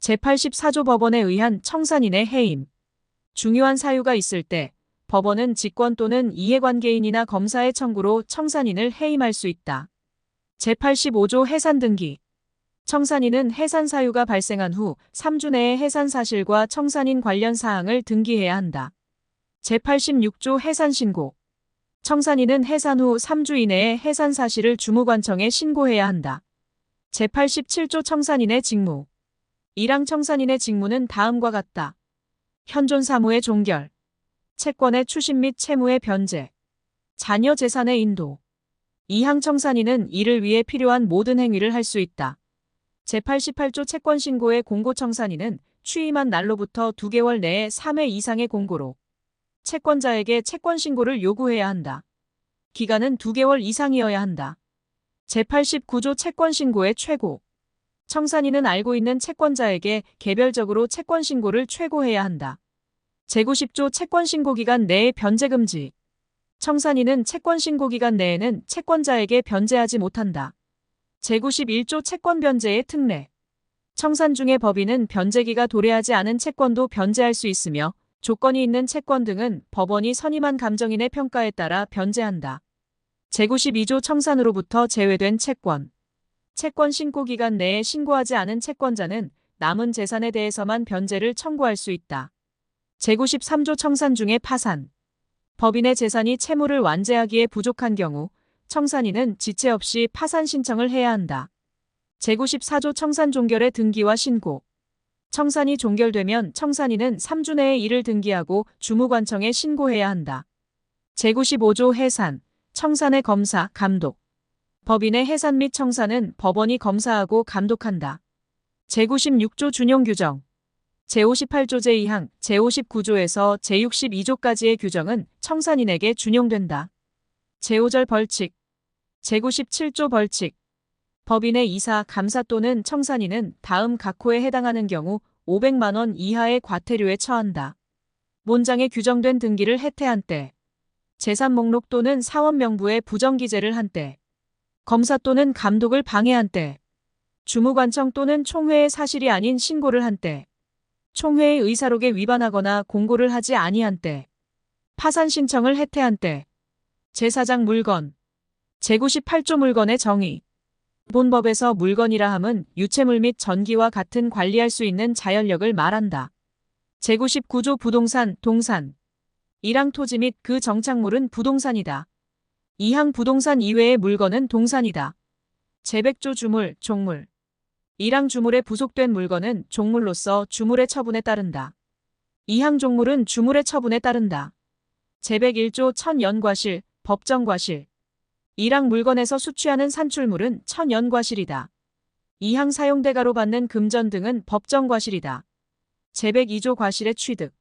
제84조 법원에 의한 청산인의 해임. 중요한 사유가 있을 때 법원은 직권 또는 이해관계인이나 검사의 청구로 청산인을 해임할 수 있다. 제85조 해산 등기. 청산인은 해산 사유가 발생한 후 3주 내에 해산 사실과 청산인 관련 사항을 등기해야 한다. 제86조 해산 신고. 청산인은 해산 후 3주 이내에 해산 사실을 주무관청에 신고해야 한다. 제87조 청산인의 직무. 1항 청산인의 직무는 다음과 같다. 현존 사무의 종결, 채권의 추심 및 채무의 변제, 자녀 재산의 인도. 2항 청산인은 이를 위해 필요한 모든 행위를 할 수 있다. 제88조 채권 신고의 공고 청산인은 취임한 날로부터 2개월 내에 3회 이상의 공고로 채권자에게 채권 신고를 요구해야 한다. 기간은 2개월 이상이어야 한다. 제89조 채권 신고의 최고. 청산인은 알고 있는 채권자에게 개별적으로 채권 신고를 최고해야 한다. 제90조 채권 신고 기간 내에 변제 금지. 청산인은 채권 신고 기간 내에는 채권자에게 변제하지 못한다. 제91조 채권 변제의 특례. 청산 중에 법인은 변제기가 도래하지 않은 채권도 변제할 수 있으며 조건이 있는 채권 등은 법원이 선임한 감정인의 평가에 따라 변제한다. 제92조 청산으로부터 제외된 채권. 채권 신고 기간 내에 신고하지 않은 채권자는 남은 재산에 대해서만 변제를 청구할 수 있다. 제93조 청산 중에 파산. 법인의 재산이 채무를 완제하기에 부족한 경우 청산인은 지체 없이 파산 신청을 해야 한다. 제94조 청산 종결의 등기와 신고. 청산이 종결되면 청산인은 3주 내에 이를 등기하고 주무관청에 신고해야 한다. 제95조 해산. 청산의 검사, 감독. 법인의 해산 및 청산은 법원이 검사하고 감독한다. 제96조 준용 규정. 제58조 제2항, 제59조에서 제62조까지의 규정은 청산인에게 준용된다. 제5절 벌칙. 제97조 벌칙. 법인의 이사, 감사 또는 청산인은 다음 각호에 해당하는 경우 500만 원 이하의 과태료에 처한다. 본장에 규정된 등기를 해태한 때. 재산 목록 또는 사원 명부에 부정기재를 한 때. 검사 또는 감독을 방해한 때. 주무관청 또는 총회의 사실이 아닌 신고를 한 때. 총회의 의사록에 위반하거나 공고를 하지 아니한 때. 파산 신청을 해태한 때. 제4장 물건. 제98조 물건의 정의. 본 법에서 물건이라 함은 유체물 및 전기와 같은 관리할 수 있는 자연력을 말한다. 제99조 부동산, 동산. 1항 토지 및 그 정착물은 부동산이다. 2항 부동산 이외의 물건은 동산이다. 제100조 주물, 종물. 1항 주물에 부속된 물건은 종물로서 주물의 처분에 따른다. 2항 종물은 주물의 처분에 따른다. 제101조 천연과실, 법정과실. 1항 물건에서 수취하는 산출물은 천연과실이다. 2항 사용대가로 받는 금전 등은 법정과실이다. 제102조 과실의 취득.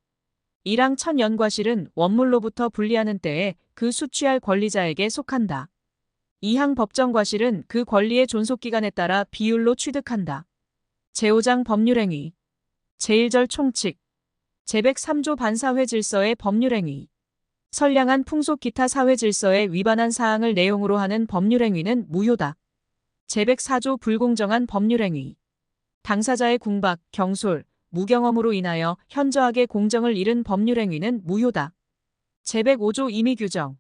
1항 천연과실은 원물로부터 분리하는 때에 그 수취할 권리자에게 속한다. 2항 법정과실은 그 권리의 존속기간에 따라 비율로 취득한다. 제5장 법률행위. 제1절 총칙. 제103조 반사회 질서의 법률행위. 선량한 풍속 기타 사회 질서에 위반한 사항을 내용으로 하는 법률행위는 무효다. 제104조 불공정한 법률행위. 당사자의 궁박, 경솔, 무경험으로 인하여 현저하게 공정을 잃은 법률행위는 무효다. 제105조 임의규정.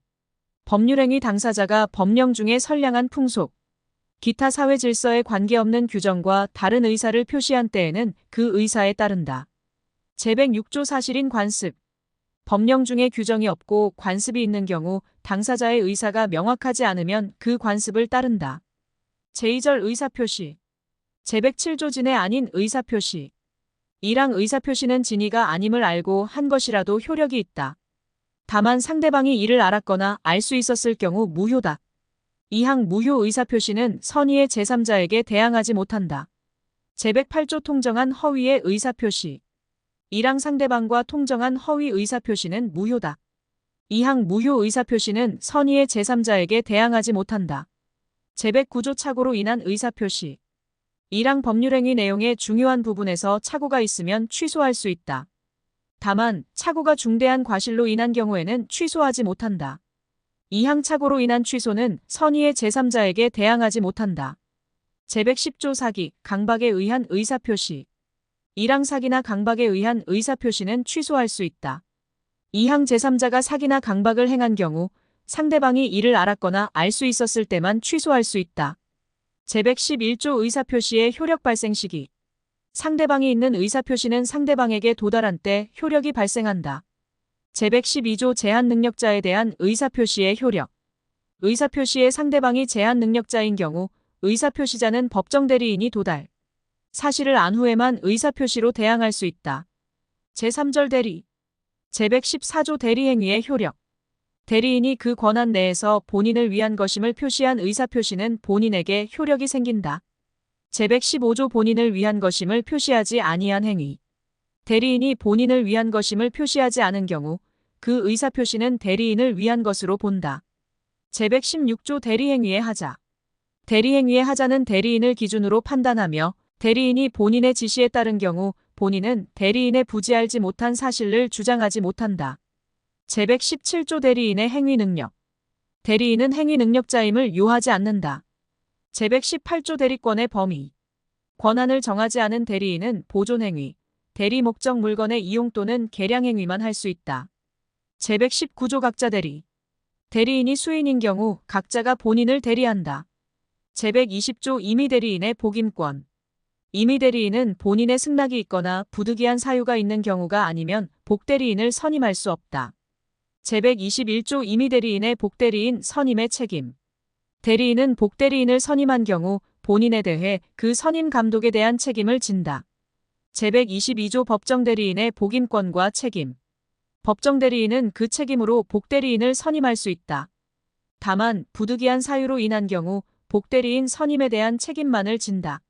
법률행위 당사자가 법령 중에 선량한 풍속, 기타 사회 질서에 관계없는 규정과 다른 의사를 표시한 때에는 그 의사에 따른다. 제106조 사실인 관습. 법령 중에 규정이 없고 관습이 있는 경우 당사자의 의사가 명확하지 않으면 그 관습을 따른다. 제2절 의사표시. 제107조 진의 아닌 의사표시. 1항 의사표시는 진의가 아님을 알고 한 것이라도 효력이 있다. 다만 상대방이 이를 알았거나 알 수 있었을 경우 무효다. 2항 무효 의사표시는 선의의 제3자에게 대항하지 못한다. 제108조 통정한 허위의 의사표시. 1항 상대방과 통정한 허위 의사표시는 무효다. 2항 무효 의사표시는 선의의 제3자에게 대항하지 못한다. 제109조 착오로 인한 의사표시. 1항 법률행위 내용의 중요한 부분에서 착오가 있으면 취소할 수 있다. 다만 착오가 중대한 과실로 인한 경우에는 취소하지 못한다. 2항 착오로 인한 취소는 선의의 제3자에게 대항하지 못한다. 제110조 사기, 강박에 의한 의사표시. 1항 사기나 강박에 의한 의사표시는 취소할 수 있다. 2항 제3자가 사기나 강박을 행한 경우 상대방이 이를 알았거나 알 수 있었을 때만 취소할 수 있다. 제111조 의사표시의 효력 발생 시기. 상대방이 있는 의사표시는 상대방에게 도달한 때 효력이 발생한다. 제112조 제한 능력자에 대한 의사표시의 효력. 의사표시에 상대방이 제한 능력자인 경우 의사표시자는 법정 대리인이 도달, 사실을 안 후에만 의사표시로 대항할 수 있다. 제3절 대리. 제114조 대리행위의 효력. 대리인이 그 권한 내에서 본인을 위한 것임을 표시한 의사표시는 본인에게 효력이 생긴다. 제115조 본인을 위한 것임을 표시하지 아니한 행위. 대리인이 본인을 위한 것임을 표시하지 않은 경우 그 의사표시는 대리인을 위한 것으로 본다. 제116조 대리행위의 하자. 대리행위의 하자는 대리인을 기준으로 판단하며 대리인이 본인의 지시에 따른 경우 본인은 대리인의 부지알지 못한 사실을 주장하지 못한다. 제117조 대리인의 행위능력. 대리인은 행위능력자임을 요하지 않는다. 제118조 대리권의 범위. 권한을 정하지 않은 대리인은 보존행위, 대리 목적 물건의 이용 또는 계량행위만 할 수 있다. 제119조 각자 대리. 대리인이 수인인 경우 각자가 본인을 대리한다. 제120조 임의 대리인의 복임권. 임의 대리인은 본인의 승낙이 있거나 부득이한 사유가 있는 경우가 아니면 복대리인을 선임할 수 없다. 제121조 임의 대리인의 복대리인 선임의 책임. 대리인은 복대리인을 선임한 경우 본인에 대해 그 선임 감독에 대한 책임을 진다. 제122조 법정대리인의 복임권과 책임. 법정대리인은 그 책임으로 복대리인을 선임할 수 있다. 다만 부득이한 사유로 인한 경우 복대리인 선임에 대한 책임만을 진다.